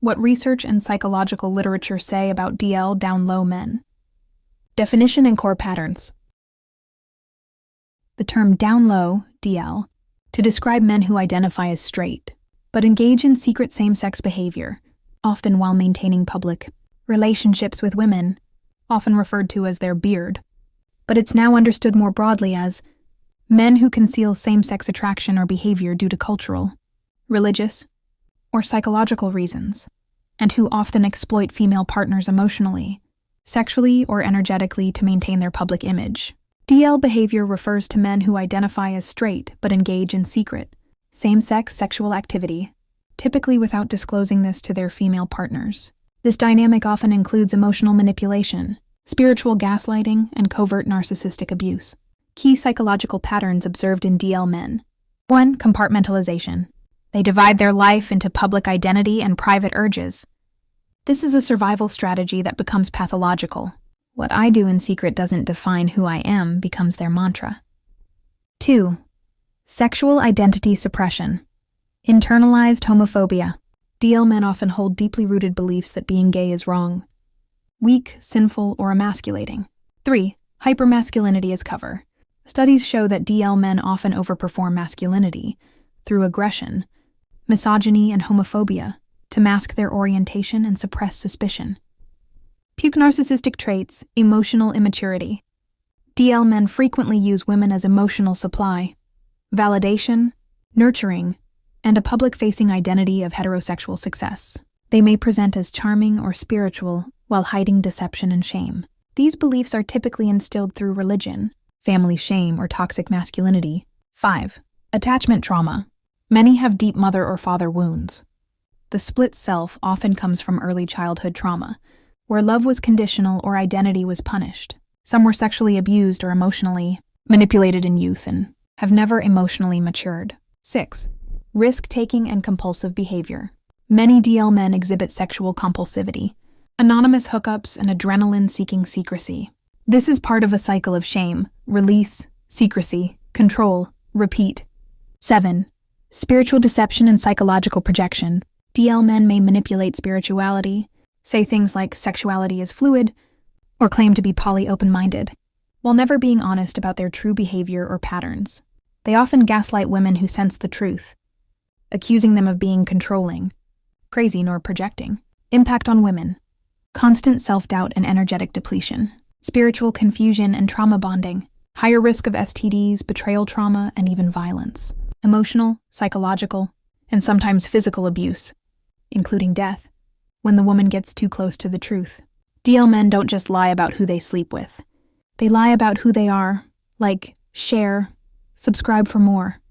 What research and psychological literature say about DL down low men. Definition and core patterns. The term down low, DL, to describe men who identify as straight, but engage in secret same-sex behavior, often while maintaining public relationships with women, often referred to as their beard. But it's now understood more broadly as men who conceal same-sex attraction or behavior due to cultural, religious, or psychological reasons, and who often exploit female partners emotionally, sexually, or energetically to maintain their public image. DL behavior refers to men who identify as straight but engage in secret, same-sex sexual activity, typically without disclosing this to their female partners. This dynamic often includes emotional manipulation, spiritual gaslighting, and covert narcissistic abuse. Key psychological patterns observed in DL men. 1. Compartmentalization. They divide their life into public identity and private urges. This is a survival strategy that becomes pathological. What I do in secret doesn't define who I am becomes their mantra. 2. Sexual identity suppression. Internalized homophobia. DL men often hold deeply rooted beliefs that being gay is wrong, weak, sinful, or emasculating. 3. Hypermasculinity as cover. Studies show that DL men often overperform masculinity through aggression, misogyny, and homophobia to mask their orientation and suppress suspicion. Puke narcissistic traits, emotional immaturity. DL men frequently use women as emotional supply, validation, nurturing, and a public-facing identity of heterosexual success. They may present as charming or spiritual while hiding deception and shame. These beliefs are typically instilled through religion, family shame, or toxic masculinity. 5. Attachment trauma. Many have deep mother or father wounds. The split self often comes from early childhood trauma, where love was conditional or identity was punished. Some were sexually abused or emotionally manipulated in youth and have never emotionally matured. 6. Risk-taking and compulsive behavior. Many DL men exhibit sexual compulsivity, anonymous hookups, and adrenaline-seeking secrecy. This is part of a cycle of shame, release, secrecy, control, repeat. 7. Spiritual deception and psychological projection. DL men may manipulate spirituality, say things like sexuality is fluid, or claim to be poly-open-minded, while never being honest about their true behavior or patterns. They often gaslight women who sense the truth, accusing them of being controlling, crazy, nor projecting. Impact on women. Constant self-doubt and energetic depletion. Spiritual confusion and trauma bonding. Higher risk of STDs, betrayal trauma, and even violence. Emotional, psychological, and sometimes physical abuse, including death, when the woman gets too close to the truth. DL men don't just lie about who they sleep with. They lie about who they are, like share, subscribe for more,